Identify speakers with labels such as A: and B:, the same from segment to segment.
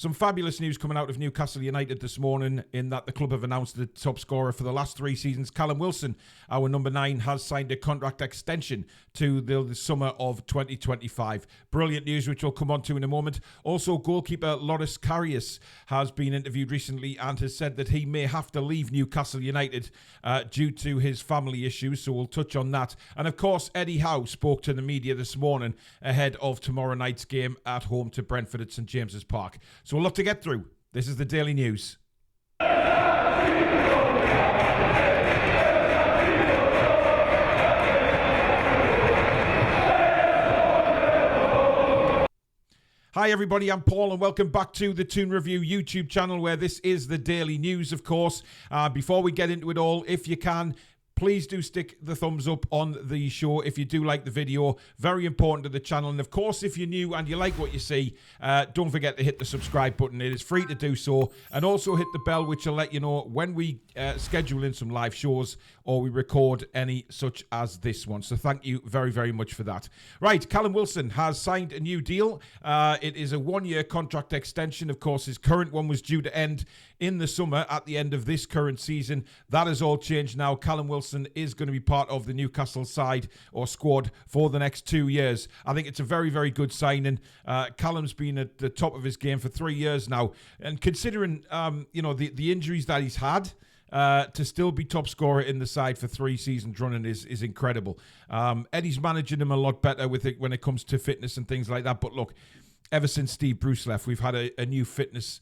A: Some fabulous news coming out of Newcastle United this morning in that the club have announced the top scorer for the last 3 seasons. Callum Wilson, our number 9, has signed a contract extension to the summer of 2025. Brilliant news, which we'll come on to in a moment. Also, goalkeeper Lorus Karius has been interviewed recently and has said that he may have to leave Newcastle United due to his family issues, so we'll touch on that. And of course, Eddie Howe spoke to the media this morning ahead of tomorrow night's game at home to Brentford at St James's Park. So a lot to get through. This is the Daily News. Hi everybody, I'm Paul and welcome back to the Toon Review YouTube channel where this is the Daily News, of course. Before we get into it all, if you can, please do stick the thumbs up on the show if you do like the video. Very important to the channel. And of course, if you're new and you like what you see, don't forget to hit the subscribe button. It is free to do so. And also hit the bell, which will let you know when we schedule in some live shows or we record any such as this one. So thank you very, very much for that. Right, Callum Wilson has signed a new deal. It is a 1-year contract extension. Of course, his current one was due to end in the summer at the end of this current season. That has all changed now. Callum Wilson is going to be part of the Newcastle side or squad for the next 2 years. I think it's a very, very good signing. Callum's been at the top of his game for 3 years now. And considering, the injuries that he's had, to still be top scorer in the side for 3 seasons running is incredible. Eddie's managing him a lot better with it when it comes to fitness and things like that. But look, ever since Steve Bruce left, we've had a new fitness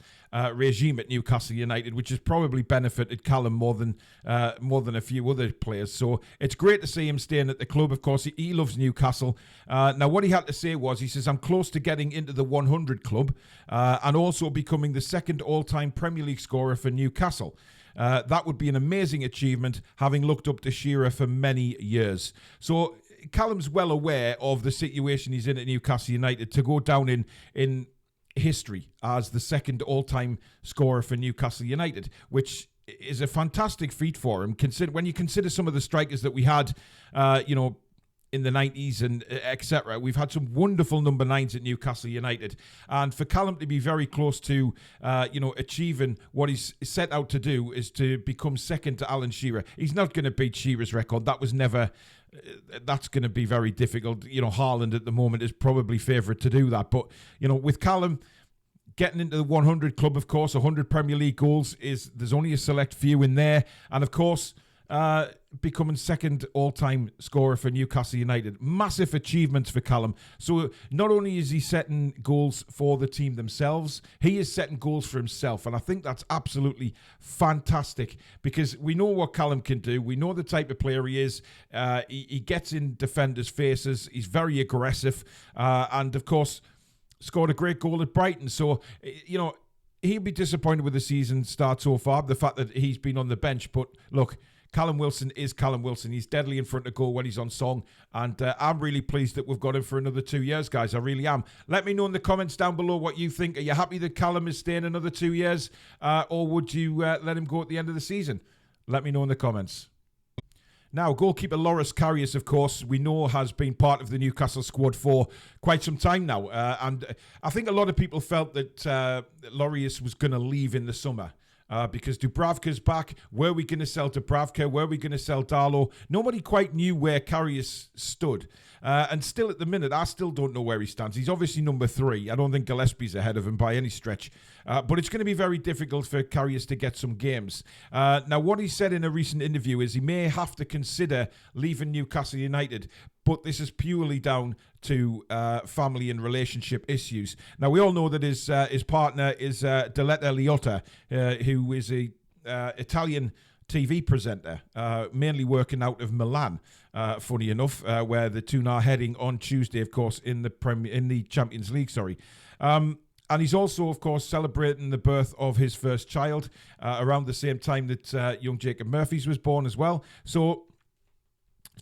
A: regime at Newcastle United, which has probably benefited Callum more than a few other players. So it's great to see him staying at the club. Of course, he loves Newcastle. Now, what he had to say was, he says, I'm close to getting into the 100 club and also becoming the second all-time Premier League scorer for Newcastle. That would be an amazing achievement, having looked up to Shearer for many years. So Callum's well aware of the situation he's in at Newcastle United to go down in history as the second all-time scorer for Newcastle United, which is a fantastic feat for him. When you consider some of the strikers that we had, in the 90s and etc. We've had some wonderful number 9s at Newcastle United. And for Callum to be very close to, achieving what he's set out to do is to become second to Alan Shearer. He's not going to beat Shearer's record. That was never... That's going to be very difficult. Haaland at the moment is probably favourite to do that. But, with Callum getting into the 100 club, of course, 100 Premier League goals, there's only a select few in there. And, of course... becoming second all-time scorer for Newcastle United. Massive achievements for Callum. So not only is he setting goals for the team themselves, he is setting goals for himself. And I think that's absolutely fantastic because we know what Callum can do. We know the type of player he is. He gets in defenders' faces. He's very aggressive. And, of course, scored a great goal at Brighton. So, he'll be disappointed with the season start so far, the fact that he's been on the bench. But, look... Callum Wilson is Callum Wilson. He's deadly in front of goal when he's on song. And I'm really pleased that we've got him for another 2 years, guys. I really am. Let me know in the comments down below what you think. Are you happy that Callum is staying another 2 years? Or would you let him go at the end of the season? Let me know in the comments. Now, goalkeeper Lorus Karius, of course, we know has been part of the Newcastle squad for quite some time now. And I think a lot of people felt that Lorius was going to leave in the summer. Because Dubravka's back. Were we going to sell Dubravka? Were we going to sell Darlow? Nobody quite knew where Karius stood. And still at the minute, I still don't know where he stands. He's obviously number 3. I don't think Gillespie's ahead of him by any stretch. But it's going to be very difficult for Karius to get some games. Now, what he said in a recent interview is he may have to consider leaving Newcastle United. But this is purely down to family and relationship issues. Now, we all know that his partner is Diletta Leotta, who is a Italian TV presenter, mainly working out of Milan, funny enough, where the Toon are heading on Tuesday, of course, in the Champions League, And he's also, of course, celebrating the birth of his first child around the same time that young Jacob Murphy's was born as well. So,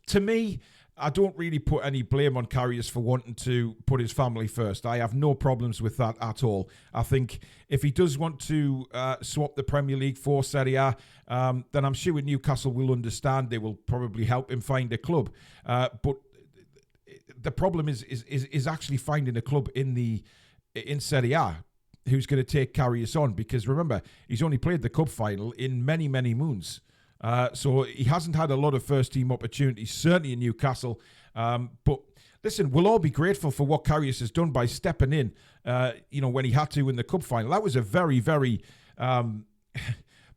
A: to me... I don't really put any blame on Karius for wanting to put his family first. I have no problems with that at all. I think if he does want to swap the Premier League for Serie A, then I'm sure Newcastle will understand. They will probably help him find a club. But the problem is actually finding a club in Serie A. who's going to take Karius on, because remember, he's only played the cup final in many, many moons. So he hasn't had a lot of first-team opportunities, certainly in Newcastle. But listen, we'll all be grateful for what Karius has done by stepping in, when he had to in the cup final. That was a very, very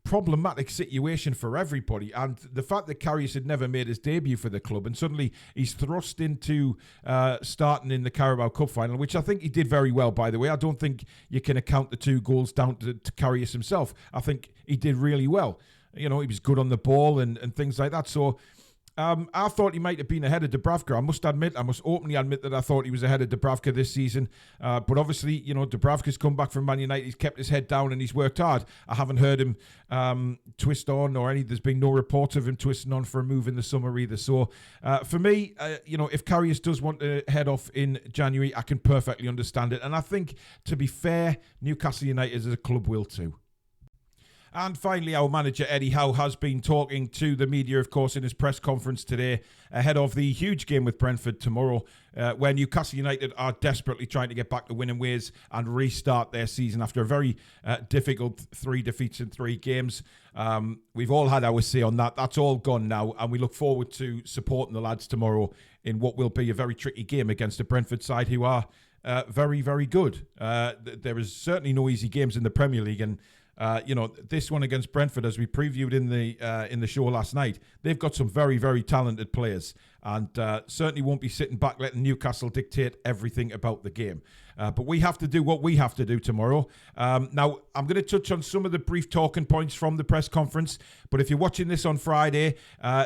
A: problematic situation for everybody. And the fact that Karius had never made his debut for the club, and suddenly he's thrust into starting in the Carabao Cup final, which I think he did very well, by the way. I don't think you can account the 2 goals down to Karius himself. I think he did really well. He was good on the ball and things like that. So I thought he might have been ahead of Dubravka. I must openly admit that I thought he was ahead of Dubravka this season. But obviously, Dubravka's come back from Man United. He's kept his head down and he's worked hard. I haven't heard him twist on there's been no reports of him twisting on for a move in the summer either. So for me, if Karius does want to head off in January, I can perfectly understand it. And I think, to be fair, Newcastle United as a club will too. And finally, our manager, Eddie Howe, has been talking to the media, of course, in his press conference today ahead of the huge game with Brentford tomorrow, where Newcastle United are desperately trying to get back to winning ways and restart their season after a very difficult 3 defeats in 3 games. We've all had our say on that. That's all gone now, and we look forward to supporting the lads tomorrow in what will be a very tricky game against a Brentford side who are very, very good. There is certainly no easy games in the Premier League, and this one against Brentford, as we previewed in the show last night, they've got some very, very talented players, and certainly won't be sitting back letting Newcastle dictate everything about the game. But we have to do what we have to do tomorrow. Now, I'm going to touch on some of the brief talking points from the press conference, but if you're watching this on Friday,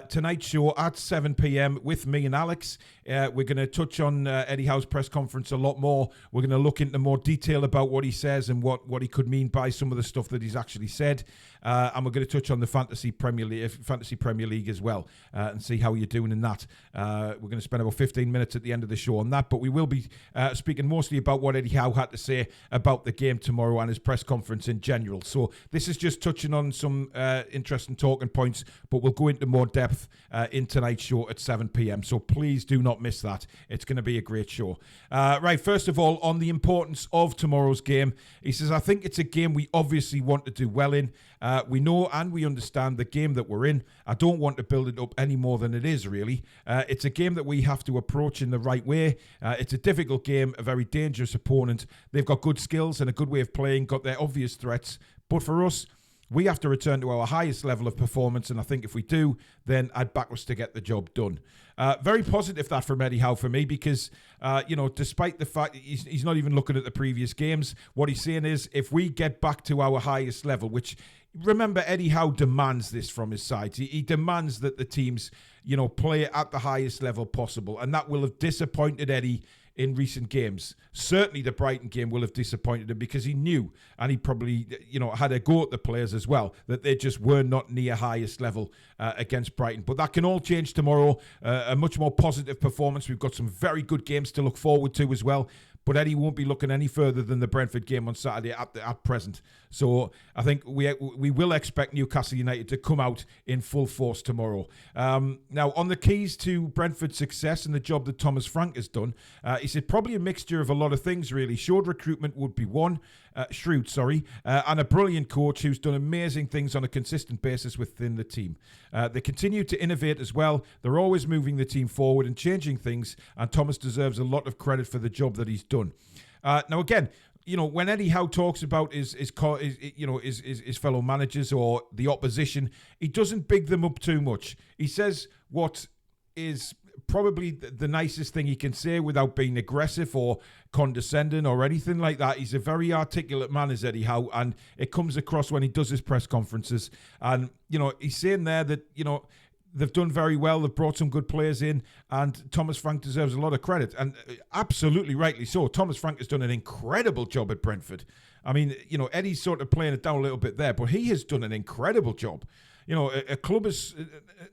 A: tonight's show at 7 p.m. with me and Alex, we're going to touch on Eddie Howe's press conference a lot more. We're going to look into more detail about what he says and what he could mean by some of the stuff that he's actually said. And we're going to touch on the Fantasy Premier League as well, and see how you're doing in that. We're going to spend about 15 minutes at the end of the show on that, but we will be speaking mostly about what Eddie Howe had to say about the game tomorrow and his press conference in general. So this is just touching on some interesting talking points, but we'll go into more depth in tonight's show at 7 p.m. So please do not miss that. It's going to be a great show. Right, first of all, on the importance of tomorrow's game, he says, I think it's a game we obviously want to do well in. We know and we understand the game that we're in. I don't want to build it up any more than it is, really. It's a game that we have to approach in the right way. It's a difficult game, a very dangerous opponent. They've got good skills and a good way of playing, got their obvious threats. But for us, we have to return to our highest level of performance, and I think if we do, then I'd back us to get the job done. Very positive that from Eddie Howe for me, because, despite the fact that he's not even looking at the previous games, what he's saying is if we get back to our highest level, which, remember, Eddie Howe demands this from his side. He demands that the teams, play at the highest level possible, and that will have disappointed Eddie in recent games. Certainly the Brighton game will have disappointed him, because he knew, and he probably, had a go at the players as well, that they just were not near highest level against Brighton. But that can all change tomorrow. A much more positive performance. We've got some very good games to look forward to as well. But Eddie won't be looking any further than the Brentford game on Saturday at present. So I think we will expect Newcastle United to come out in full force tomorrow. Now, on the keys to Brentford's success and the job that Thomas Frank has done, he said probably a mixture of a lot of things, really. Shrewd recruitment would be one. And a brilliant coach who's done amazing things on a consistent basis within the team. They continue to innovate as well. They're always moving the team forward and changing things, and Thomas deserves a lot of credit for the job that he's done. Now, again, when Eddie Howe talks about his fellow managers or the opposition, he doesn't big them up too much. He says what is probably the nicest thing he can say without being aggressive or condescending or anything like that. He's a very articulate man, is Eddie Howe, and it comes across when he does his press conferences. And, he's saying there that, they've done very well. They've brought some good players in, and Thomas Frank deserves a lot of credit, and absolutely rightly so. Thomas Frank has done an incredible job at Brentford. I mean, Eddie's sort of playing it down a little bit there, but he has done an incredible job. A club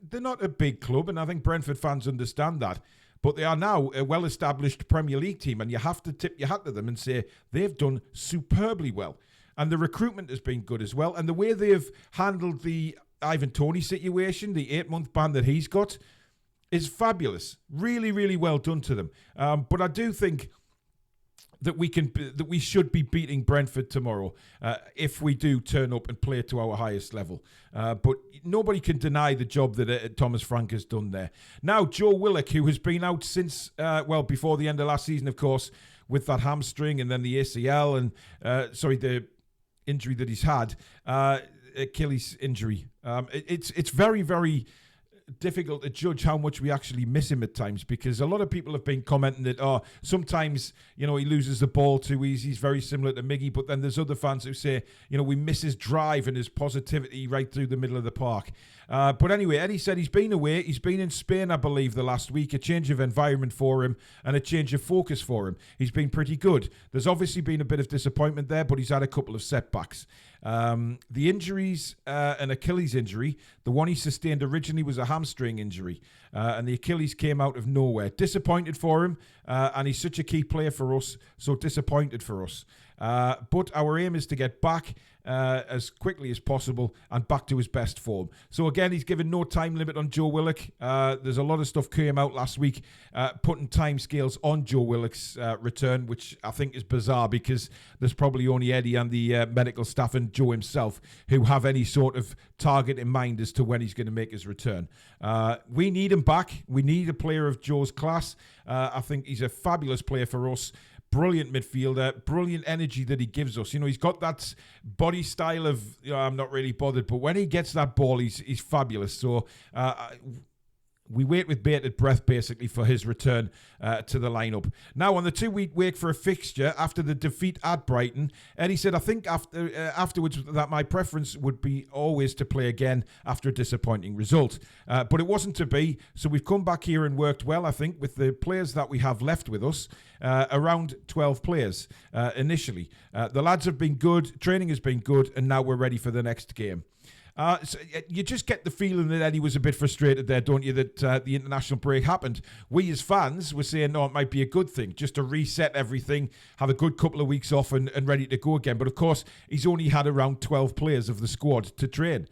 A: they're not a big club, and I think Brentford fans understand that, but they are now a well-established Premier League team, and you have to tip your hat to them and say they've done superbly well. And the recruitment has been good as well, and the way they've handled the Ivan Toney situation, the 8-month ban that he's got, is fabulous. Really, really well done to them. But I do think that we should be beating Brentford tomorrow if we do turn up and play to our highest level. But nobody can deny the job that Thomas Frank has done there. Now, Joe Willock, who has been out since, before the end of last season, of course, with that hamstring and then the ACL and, the injury that he's had, Achilles injury. It's very, very difficult to judge how much we actually miss him at times, because a lot of people have been commenting that sometimes he loses the ball too easy. He's very similar to Miggy, but then there's other fans who say we miss his drive and his positivity right through the middle of the park. But anyway, Eddie said he's been away. He's been in Spain, I believe, the last week. A change of environment for him and a change of focus for him. He's been pretty good. There's obviously been a bit of disappointment there, but he's had a couple of setbacks. The injuries, an Achilles injury, the one he sustained originally was a hamstring injury, and the Achilles came out of nowhere. Disappointed for him, and he's such a key player for us, so disappointed for us. But our aim is to get back as quickly as possible and back to his best form. So again, he's given no time limit on Joe Willock. There's a lot of stuff came out last week putting time scales on Joe Willock's return, which I think is bizarre, because there's probably only Eddie and the medical staff and Joe himself who have any sort of target in mind as to when he's going to make his return. We need him back. We need a player of Joe's class. I think he's a fabulous player for us. Brilliant midfielder, brilliant energy that he gives us. He's got that body style of, I'm not really bothered, but when he gets that ball, he's fabulous. So we wait with bated breath, basically, for his return to the lineup. Now, on the 2-week wait for a fixture after the defeat at Brighton, Eddie said, I think afterwards that my preference would be always to play again after a disappointing result. But it wasn't to be, so we've come back here and worked well, I think, with the players that we have left with us, around 12 players initially. The lads have been good, training has been good, and now we're ready for the next game. So you just get the feeling that Eddie was a bit frustrated there, don't you, that the international break happened. We as fans were saying, it might be a good thing, just to reset everything, have a good couple of weeks off and ready to go again. But of course, he's only had around 12 players of the squad to train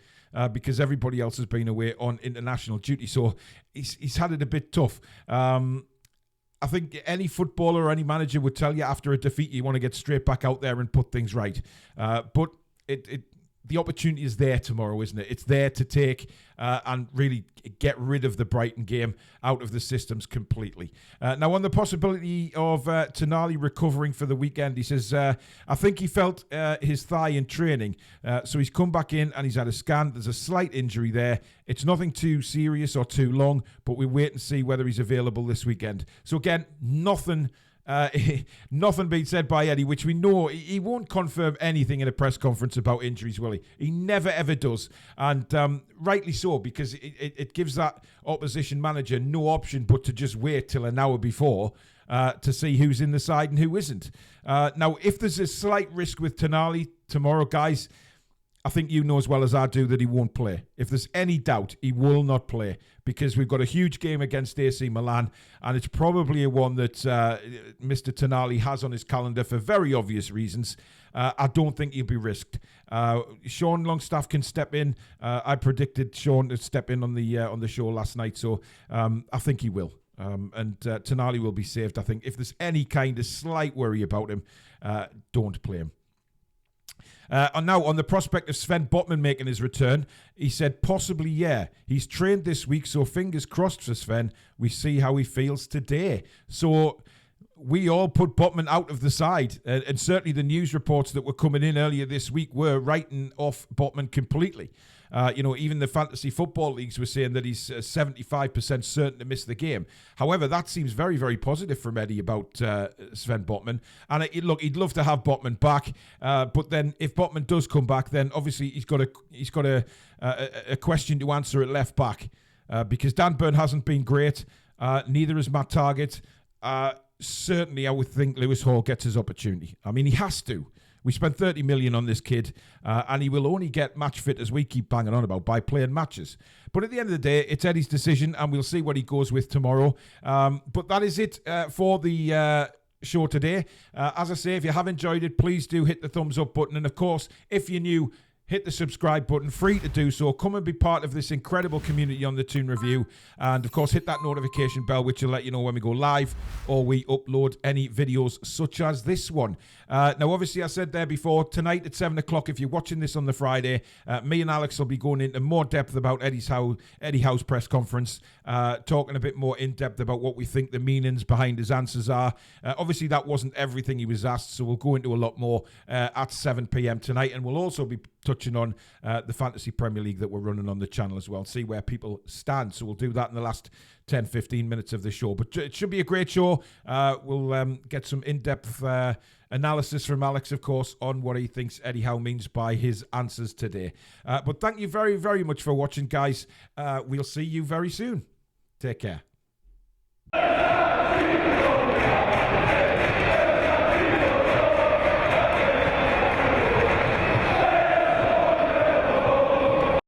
A: because everybody else has been away on international duty. So he's had it a bit tough. I think any footballer or any manager would tell you after a defeat, you want to get straight back out there and put things right. But the opportunity is there tomorrow, isn't it? It's there to take and really get rid of the Brighton game out of the systems completely. Now, on the possibility of Tonali recovering for the weekend, he says, I think he felt his thigh in training. So he's come back in and he's had a scan. There's a slight injury there. It's nothing too serious or too long, but we wait and see whether he's available this weekend. So again, nothing being said by Eddie, which we know he won't confirm anything in a press conference about injuries, will he? He never, ever does. And rightly so, because it gives that opposition manager no option but to just wait till an hour before to see who's in the side and who isn't. Now, if there's a slight risk with Tonali tomorrow, guys, I think you know as well as I do that he won't play. If there's any doubt, he will not play because we've got a huge game against AC Milan, and it's probably a one that Mr. Tonali has on his calendar for very obvious reasons. I don't think he'll be risked. Sean Longstaff can step in. I predicted Sean to step in on the show last night, so I think he will. And Tonali will be saved, I think. If there's any kind of slight worry about him, don't play him. And now, on the prospect of Sven Botman making his return, he said, possibly, yeah. He's trained this week, so fingers crossed for Sven. We see how he feels today. So we all put Botman out of the side. And certainly the news reports that were coming in earlier this week were writing off Botman completely. Even the fantasy football leagues were saying that he's 75% certain to miss the game. However, that seems very, very positive from Eddie about Sven Botman. And he'd love to have Botman back. But then if Botman does come back, then obviously he's got a question to answer at left back because Dan Burn hasn't been great. Neither has Matt Targett. Certainly, I would think Lewis Hall gets his opportunity. I mean, he has to. We spent 30 million on this kid, and he will only get match fit, as we keep banging on about, by playing matches. But at the end of the day, it's Eddie's decision, and we'll see what he goes with tomorrow. But that is it for the show today. As I say, if you have enjoyed it, please do hit the thumbs up button. And of course, if you're new, hit the subscribe button, free to do so. Come and be part of this incredible community on the Toon Review. And, of course, hit that notification bell, which will let you know when we go live or we upload any videos such as this one. Now, obviously, I said there before, tonight at 7 o'clock, if you're watching this on the Friday, me and Alex will be going into more depth about Eddie Howe's press conference, talking a bit more in depth about what we think the meanings behind his answers are. Obviously, that wasn't everything he was asked, so we'll go into a lot more at 7 p.m. tonight, and we'll also be touching on the Fantasy Premier League that we're running on the channel as well, see where people stand. So we'll do that in the last 10-15 minutes of the show. But it should be a great show. We'll get some in-depth analysis from Alex, of course, on what he thinks Eddie Howe means by his answers today. But thank you very, very much for watching, guys. We'll see you very soon. Take care.